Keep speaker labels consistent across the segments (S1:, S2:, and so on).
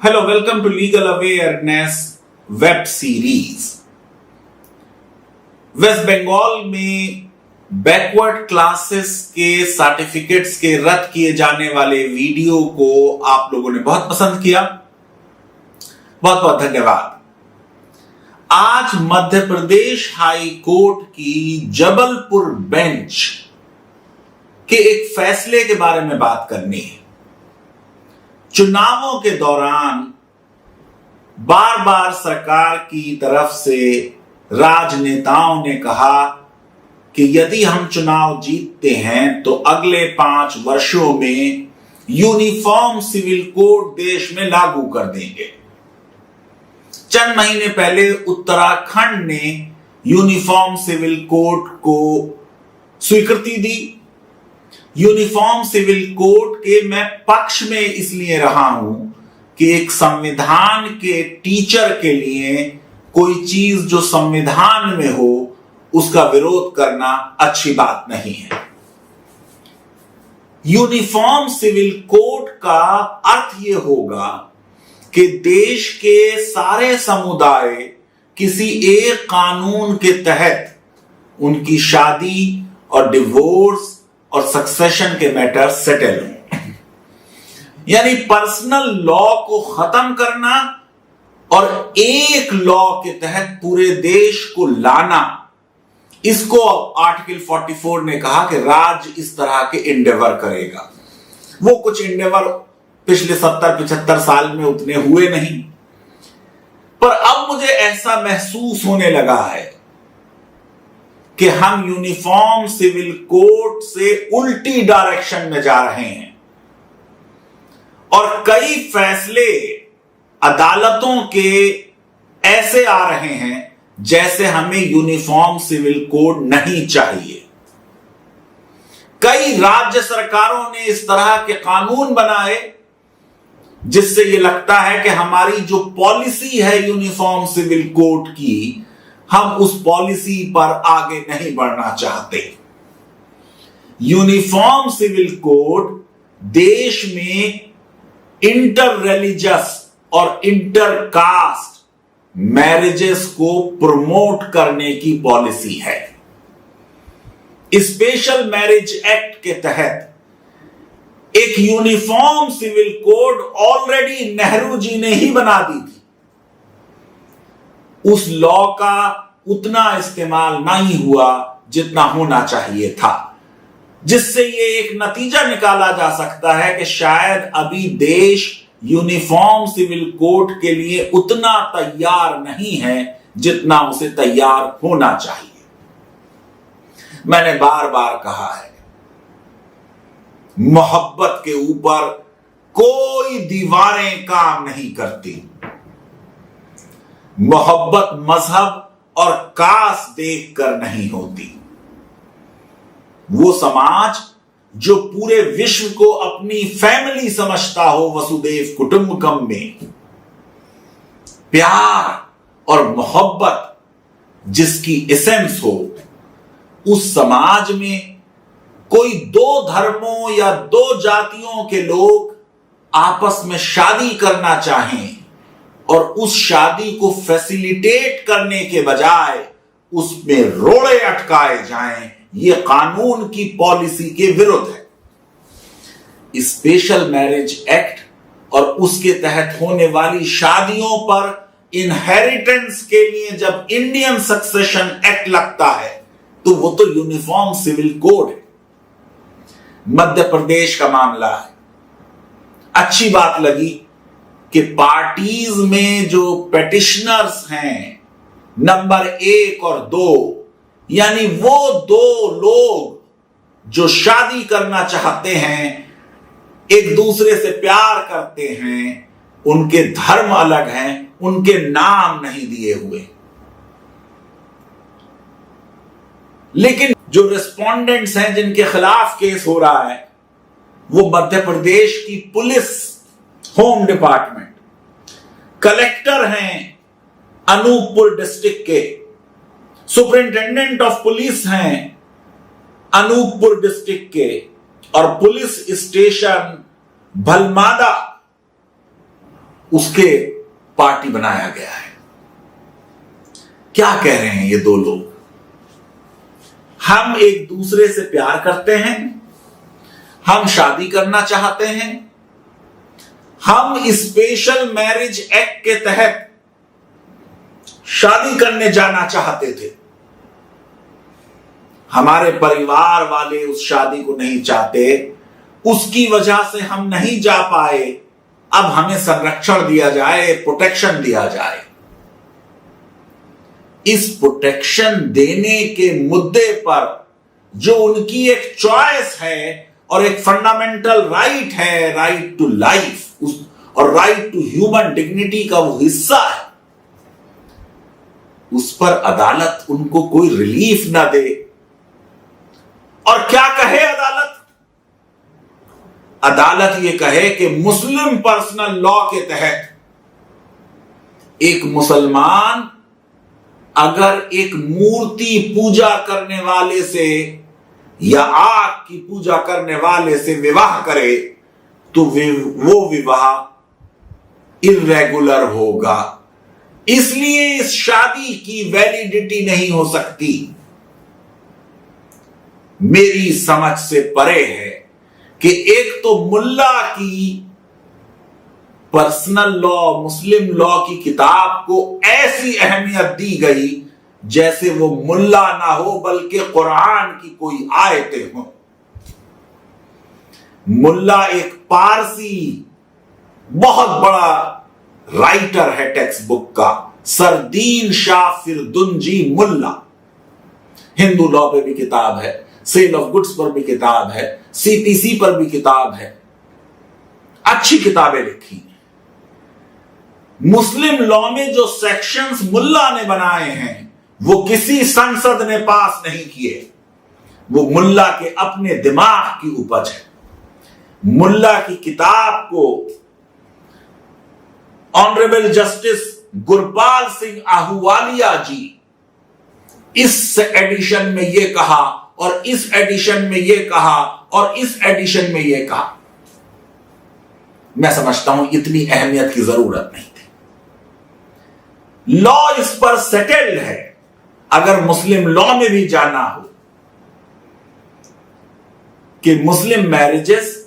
S1: Hello, welcome to Legal Awareness web series. West Bengal में backward classes के certificates के रद्द किए जाने वाले वीडियो को आप लोगों ने बहुत पसंद किया, बहुत बहुत धन्यवाद। आज मध्य प्रदेश हाई कोर्ट की जबलपुर बेंच के एक फैसले के बारे में बात करनी है। चुनावों के दौरान बार बार सरकार की तरफ से राजनेताओं ने कहा कि यदि हम चुनाव जीतते हैं तो अगले 5 वर्षों में यूनिफॉर्म सिविल कोड देश में लागू कर देंगे। चंद महीने पहले उत्तराखंड ने यूनिफॉर्म सिविल कोड को स्वीकृति दी। यूनिफॉर्म सिविल कोड के मैं पक्ष में इसलिए रहा हूं कि एक संविधान के टीचर के लिए कोई चीज जो संविधान में हो उसका विरोध करना अच्छी बात नहीं है। यूनिफॉर्म सिविल कोड का अर्थ यह होगा कि देश के सारे समुदाय किसी एक कानून के तहत उनकी शादी और डिवोर्स और सक्सेशन के मैटर सेटल हो, यानी पर्सनल लॉ को खत्म करना और एक लॉ के तहत पूरे देश को लाना। इसको आर्टिकल 44 ने कहा कि राज्य इस तरह के इंडेवर करेगा। वो कुछ इंडेवर पिछले 70-75 साल में उतने हुए नहीं, पर अब मुझे ऐसा महसूस होने लगा है कि हम यूनिफॉर्म सिविल कोड से उल्टी डायरेक्शन में जा रहे हैं और कई फैसले अदालतों के ऐसे आ रहे हैं जैसे हमें यूनिफॉर्म सिविल कोड नहीं चाहिए। कई राज्य सरकारों ने इस तरह के कानून बनाए जिससे यह लगता है कि हमारी जो पॉलिसी है यूनिफॉर्म सिविल कोड की, हम उस पॉलिसी पर आगे नहीं बढ़ना चाहते। यूनिफॉर्म सिविल कोड देश में इंटर रिलीजियस और इंटर कास्ट मैरिजेस को प्रमोट करने की पॉलिसी है। स्पेशल मैरिज एक्ट के तहत एक uniform civil code already Nehru ji ने ही बना दी थी। उस लॉ का उतना इस्तेमाल नहीं हुआ जितना होना चाहिए था, जिससे ये एक नतीजा निकाला जा सकता है कि शायद अभी देश यूनिफॉर्म सिविल कोड के लिए उतना तैयार नहीं है जितना उसे तैयार होना चाहिए। मैंने बार बार कहा है, मोहब्बत के ऊपर कोई दीवारें काम नहीं करती। मोहब्बत मजहब और कास्ट देखकर नहीं होती। वो समाज जो पूरे विश्व को अपनी फैमिली समझता हो, वसुदेव कुटुंबकम में प्यार और मोहब्बत जिसकी एसेंस हो, उस समाज में कोई 2 धर्मों या 2 जातियों के लोग आपस में शादी करना चाहें और उस शादी को फैसिलिटेट करने के बजाय उसमें रोड़े अटकाए जाएं, यह कानून की पॉलिसी के विरुद्ध है। स्पेशल मैरिज एक्ट और उसके तहत होने वाली शादियों पर इनहेरिटेंस के लिए जब इंडियन सक्सेशन एक्ट लगता है तो वो तो यूनिफॉर्म सिविल कोड है। मध्य प्रदेश का मामला है। अच्छी बात लगी कि पार्टीज में जो पेटिशनर्स हैं नंबर 1 और 2, यानी वो 2 लोग जो शादी करना चाहते हैं, एक दूसरे से प्यार करते हैं, उनके धर्म अलग हैं, उनके नाम नहीं दिए हुए, लेकिन जो रिस्पोंडेंट्स हैं जिनके खिलाफ केस हो रहा है वो मध्य प्रदेश की पुलिस, होम डिपार्टमेंट, कलेक्टर हैं अनूपपुर डिस्ट्रिक्ट के, सुपरिंटेंडेंट ऑफ पुलिस हैं अनूपपुर डिस्ट्रिक्ट के, और पुलिस स्टेशन भलमादा उसके पार्टी बनाया गया है। क्या कह रहे हैं ये दो लोग? हम एक दूसरे से प्यार करते हैं, हम शादी करना चाहते हैं, हम स्पेशल मैरिज एक्ट के तहत शादी करने जाना चाहते थे। हमारे परिवार वाले उस शादी को नहीं चाहते, उसकी वजह से हम नहीं जा पाए। अब हमें संरक्षण दिया जाए, प्रोटेक्शन दिया जाए। इस प्रोटेक्शन देने के मुद्दे पर जो उनकी एक चॉइस है और एक फंडामेंटल राइट है, राइट टू लाइफ और राइट टू ह्यूमन डिग्निटी का वो हिस्सा है, उस पर अदालत उनको कोई रिलीफ ना दे। और क्या कहे अदालत? अदालत ये कहे कि मुस्लिम पर्सनल लॉ के तहत एक मुसलमान अगर एक मूर्ति पूजा करने वाले से या आग की पूजा करने वाले से विवाह करे तो वो विवाह इर्रेगुलर होगा, इसलिए इस शादी की वैलिडिटी नहीं हो सकती। मेरी समझ से परे है कि एक तो मुल्ला की पर्सनल लॉ, मुस्लिम लॉ की किताब को ऐसी अहमियत दी गई जैसे वो मुल्ला ना हो बल्कि कुरान की कोई आयतें हो। मुल्ला एक पारसी बहुत बड़ा राइटर है टेक्स्ट बुक का, सरदीन शाह फिरदुंजी मुल्ला। हिंदू लॉ पे भी किताब है, सेल ऑफ गुड्स पर भी किताब है, सीपीसी पर भी किताब है, अच्छी किताबें लिखी। मुस्लिम लॉ में जो सेक्शंस मुल्ला ने बनाए हैं वो किसी संसद ने पास नहीं किए, वो मुल्ला के अपने दिमाग की उपज है। मुल्ला की किताब को ऑनरेबल जस्टिस गुरपाल सिंह आहूवालिया जी इस एडिशन में ये कहा और इस एडिशन में ये कहा और इस एडिशन में ये कहा। मैं समझता हूं इतनी अहमियत की जरूरत नहीं थी। लॉ इस पर सेटल्ड है। अगर मुस्लिम लॉ में भी जाना हो कि मुस्लिम मैरिजेस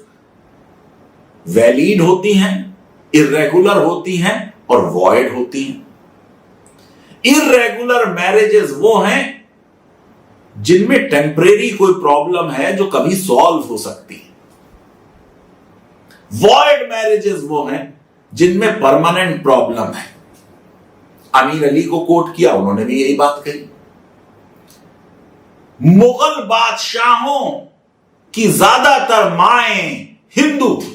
S1: वैलिड होती हैं, इर्रेगुलर होती हैं और वॉइड होती हैं। इर्रेगुलर मैरिजेस वो हैं जिनमें टेम्परेरी कोई प्रॉब्लम है जो कभी सॉल्व हो सकती है। वॉइड मैरिजेस वो हैं जिनमें परमानेंट प्रॉब्लम है। अमीर अली को कोट किया, उन्होंने भी यही बात कही। मुगल बादशाहों की ज्यादातर माएं हिंदू थी।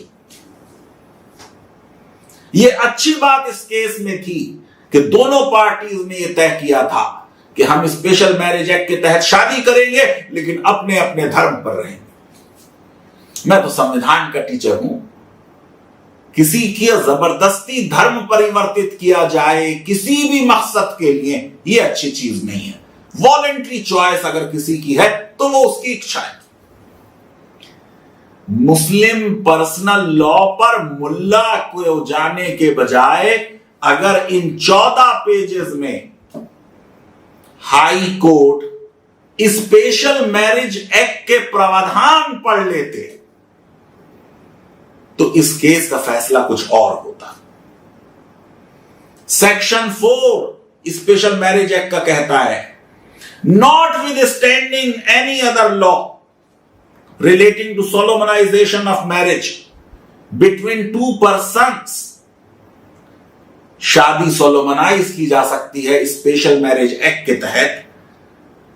S1: यह अच्छी बात इस केस में थी कि दोनों पार्टीज ने यह तय किया था कि हम स्पेशल मैरिज एक्ट के तहत शादी करेंगे लेकिन अपने अपने धर्म पर रहेंगे। मैं तो संविधान का टीचर हूं। किसी की जबरदस्ती धर्म परिवर्तित किया जाए किसी भी मकसद के लिए, यह अच्छी चीज नहीं है। वॉलेंट्री चॉइस अगर किसी की है तो वो उसकी इच्छा है। मुस्लिम पर्सनल लॉ पर मुल्ला को जाने के बजाय अगर इन 14 पेजेस में high court special marriage act के प्रावधान पढ़ लेते तो इस केस का फैसला कुछ और होता। सेक्शन 4 स्पेशल मैरिज एक्ट का कहता है, notwithstanding any other law relating to solemnization of marriage between two persons, शादी सोलोमनाइज की जा सकती है स्पेशल मैरिज एक्ट के तहत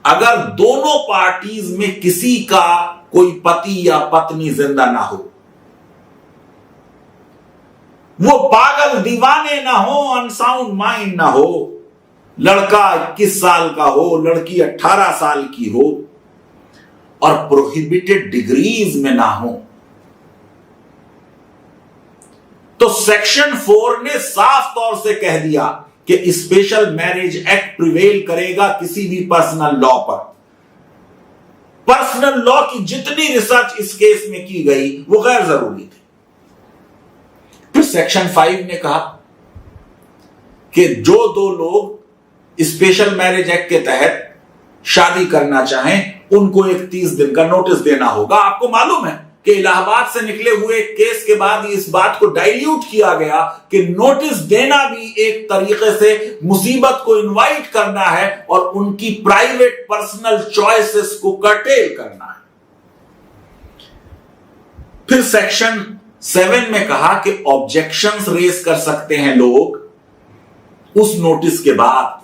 S1: अगर दोनों पार्टीज में किसी का कोई पति या पत्नी जिंदा ना हो, वो पागल दीवाने ना हो, अनसाउंड माइंड ना हो, लड़का 21 साल का हो, लड़की 18 साल की हो और प्रोहिबिटेड डिग्रीज में ना हो। तो सेक्शन 4 ने साफ तौर से कह दिया कि स्पेशल मैरिज एक्ट प्रिवेल करेगा किसी भी पर्सनल लॉ पर। पर्सनल लॉ की जितनी रिसर्च इस केस में की गई वो गैर जरूरी थी। फिर सेक्शन 5 ने कहा कि जो दो लोग स्पेशल मैरिज एक्ट के तहत शादी करना चाहें उनको एक 30 दिन का नोटिस देना होगा। आपको मालूम है कि इलाहाबाद से निकले हुए केस के बाद इस बात को डाइल्यूट किया गया कि नोटिस देना भी एक तरीके से मुसीबत को इनवाइट करना है और उनकी प्राइवेट पर्सनल चॉइसेस को कर्टेल करना है। फिर सेक्शन 7 में कहा कि ऑब्जेक्शंस रेज कर सकते हैं लोग उस नोटिस के बाद,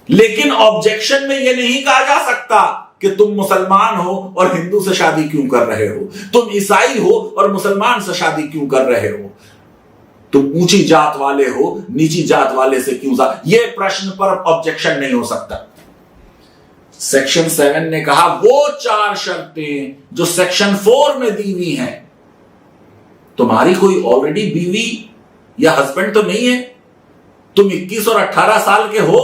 S1: लेकिन ऑब्जेक्शन में यह नहीं कहा जा सकता कि तुम मुसलमान हो और हिंदू से शादी क्यों कर रहे हो, तुम ईसाई हो और मुसलमान से शादी क्यों कर रहे हो, तुम ऊंची जात वाले हो नीची जात वाले से क्यों यह प्रश्न पर ऑब्जेक्शन नहीं हो सकता। सेक्शन 7 ने कहा वो 4 शर्तें जो सेक्शन 4 में दी हुई हैं, तुम्हारी कोई ऑलरेडी बीवी या हस्बैंड तो नहीं है, तुम 21 और 18 साल के हो,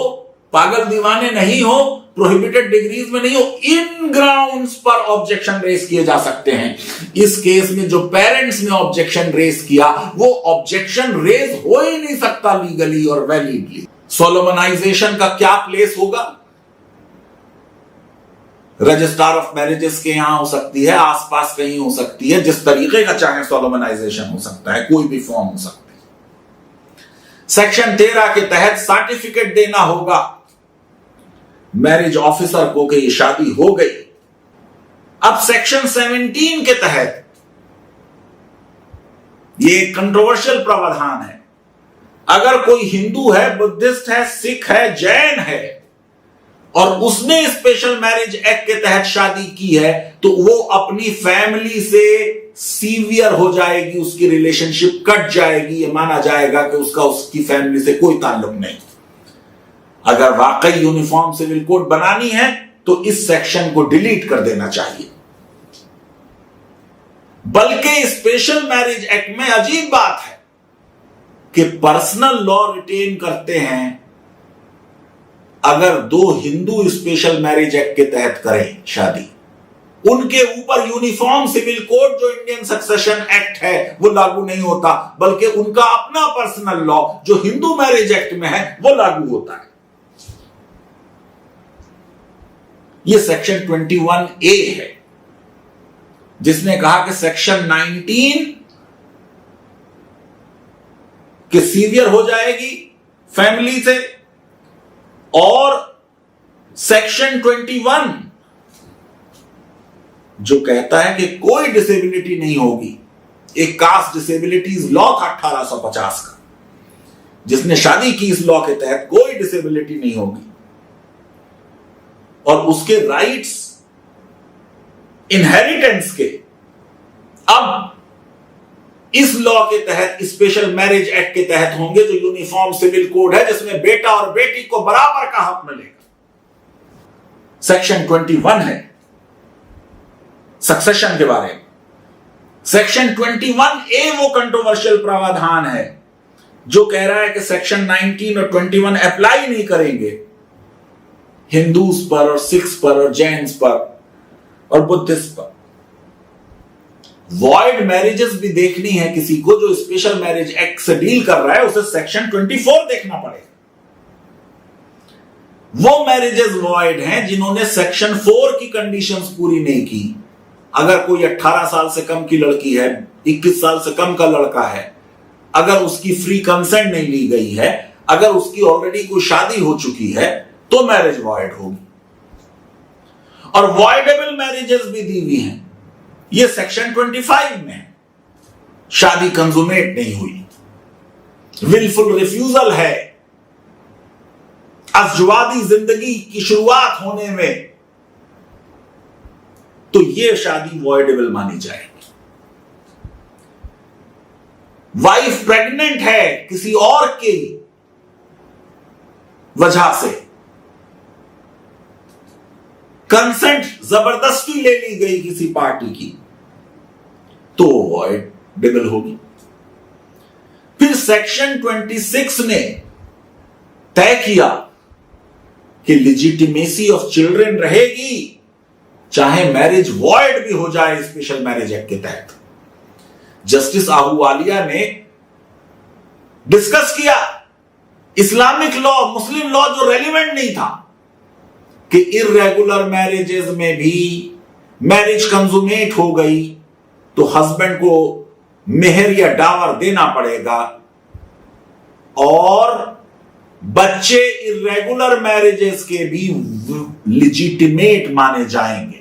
S1: पागल दीवाने नहीं हो, प्रोहिबिटेड डिग्रीज में नहीं हो, इन ग्राउंड्स पर ऑब्जेक्शन रेज किए जा सकते हैं। इस केस में जो पेरेंट्स ने ऑब्जेक्शन रेज किया वो ऑब्जेक्शन रेज हो ही नहीं सकता लीगली और वैलिडली। सोलोमनाइजेशन का क्या प्लेस होगा? रजिस्ट्रार ऑफ मैरिजेस के यहां हो सकती है, आसपास कहीं हो सकती है, जिस तरीके का चाहे सोलोमनाइजेशन हो सकता है, कोई भी फॉर्म हो सकती है। सेक्शन 13 के तहत सर्टिफिकेट देना होगा मैरिज ऑफिसर को कि ये शादी हो गई। अब सेक्शन 17 के तहत ये एक कंट्रोवर्शियल प्रावधान है, अगर कोई हिंदू है, बुद्धिस्ट है, सिख है, जैन है और उसने स्पेशल मैरिज एक्ट के तहत शादी की है तो वो अपनी फैमिली से सीवियर हो जाएगी, उसकी रिलेशनशिप कट जाएगी, ये माना जाएगा कि उसका उसकी फैमिली से कोई ताल्लुक नहीं। अगर वाकई यूनिफॉर्म सिविल कोड बनानी है तो इस सेक्शन को डिलीट कर देना चाहिए। बल्कि स्पेशल मैरिज एक्ट में अजीब बात है कि पर्सनल लॉ रिटेन करते हैं अगर दो हिंदू स्पेशल मैरिज एक्ट के तहत करें शादी, उनके ऊपर यूनिफॉर्म सिविल कोड जो इंडियन सक्सेशन एक्ट है वो लागू नहीं होता, बल्कि उनका अपना पर्सनल लॉ जो हिंदू मैरिज एक्ट में है वो लागू होता है। ये सेक्शन 21A है जिसने कहा कि सेक्शन 19 के सीवियर हो जाएगी फैमिली से, और सेक्शन 21 जो कहता है कि कोई डिसेबिलिटी नहीं होगी, एक कास्ट डिसेबिलिटीज लॉ था 1850 का, जिसने शादी की इस लॉ के तहत कोई डिसेबिलिटी नहीं होगी और उसके राइट्स इनहेरिटेंस के अब इस लॉ के तहत स्पेशल मैरिज एक्ट के तहत होंगे जो यूनिफॉर्म सिविल कोड है, जिसमें बेटा और बेटी को बराबर का हक मिलेगा। सेक्शन 21 है सक्सेशन के बारे में। सेक्शन 21A वो कंट्रोवर्शियल प्रावधान है जो कह रहा है कि सेक्शन 19 और 21 अप्लाई नहीं करेंगे हिंदूज पर और सिख्स पर और जैन्स पर और बुद्धिस्ट पर। वॉइड मैरिजेस भी देखनी है किसी को जो स्पेशल मैरिज एक्ट से डील कर रहा है, उसे सेक्शन 24 देखना पड़ेगा। वो मैरिजेस वॉइड हैं जिन्होंने सेक्शन 4 की कंडीशंस पूरी नहीं की। अगर कोई 18 साल से कम की लड़की है, 21 साल से कम का लड़का है, अगर उसकी फ्री कंसेंट नहीं ली गई है, अगर उसकी ऑलरेडी कोई शादी हो चुकी है तो मैरिज वॉइड होगी। और वॉइडेबल मैरिजेस भी दी हुई हैं, ये सेक्शन 25 में है। शादी कंजुमेट नहीं हुई, विलफुल रिफ्यूजल है, अज़वाजी जिंदगी की शुरुआत होने में, तो यह शादी वॉइडेबल मानी जाएगी। वाइफ प्रेग्नेंट है किसी और की वजह से, कंसेंट जबरदस्ती ले ली गई किसी पार्टी की, तो वॉइडेबल होगी। फिर सेक्शन 26 ने तय किया कि लिजिटिमेसी ऑफ चिल्ड्रन रहेगी चाहे मैरिज वॉइड भी हो जाए स्पेशल मैरिज एक्ट के तहत। जस्टिस आहूवालिया ने डिस्कस किया इस्लामिक लॉ, मुस्लिम लॉ जो रेलिवेंट नहीं था कि इर्रेगुलर मैरिजेस में भी मैरिज कंजुमेट हो गई तो हस्बैंड को मेहर या डावर देना पड़ेगा और बच्चे इर्रेगुलर मैरिजेस के भी लिजिटिमेट माने जाएंगे।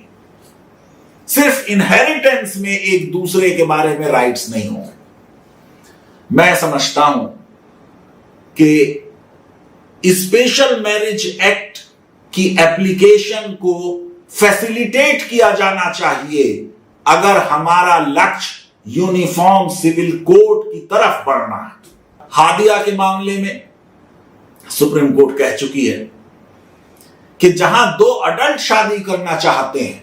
S1: सिर्फ इनहेरिटेंस में एक दूसरे के बारे में राइट्स नहीं होंगे। मैं समझता हूं कि स्पेशल मैरिज एक्ट की एप्लीकेशन को फैसिलिटेट किया जाना चाहिए अगर हमारा लक्ष्य यूनिफॉर्म सिविल कोड की तरफ बढ़ना है। हादिया के मामले में सुप्रीम कोर्ट कह चुकी है कि जहां दो अडल्ट शादी करना चाहते हैं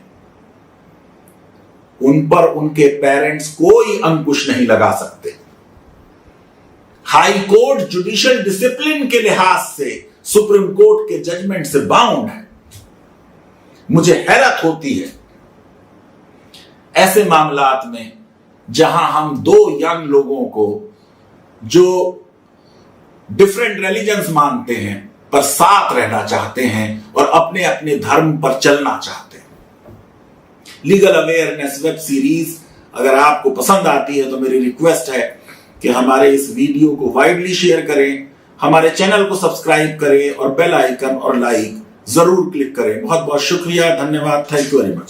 S1: उन पर उनके पेरेंट्स कोई अंकुश नहीं लगा सकते। हाई कोर्ट जुडिशियल डिसिप्लिन के लिहाज से सुप्रीम कोर्ट के जजमेंट से बाउंड है। मुझे हैरत होती है ऐसे मामलात में जहां हम दो यंग लोगों को जो डिफरेंट रिलीजन्स मानते हैं पर साथ रहना चाहते हैं और अपने अपने धर्म पर चलना चाहते हैं। लीगल अवेयरनेस वेब सीरीज अगर आपको पसंद आती है तो मेरी रिक्वेस्ट है कि हमारे इस वीडियो को वाइडली शेयर करें, हमारे चैनल को सब्सक्राइब करें और बेल आइकन और लाइक जरूर क्लिक करें। बहुत बहुत शुक्रिया, धन्यवाद, थैंक यू वेरी मच।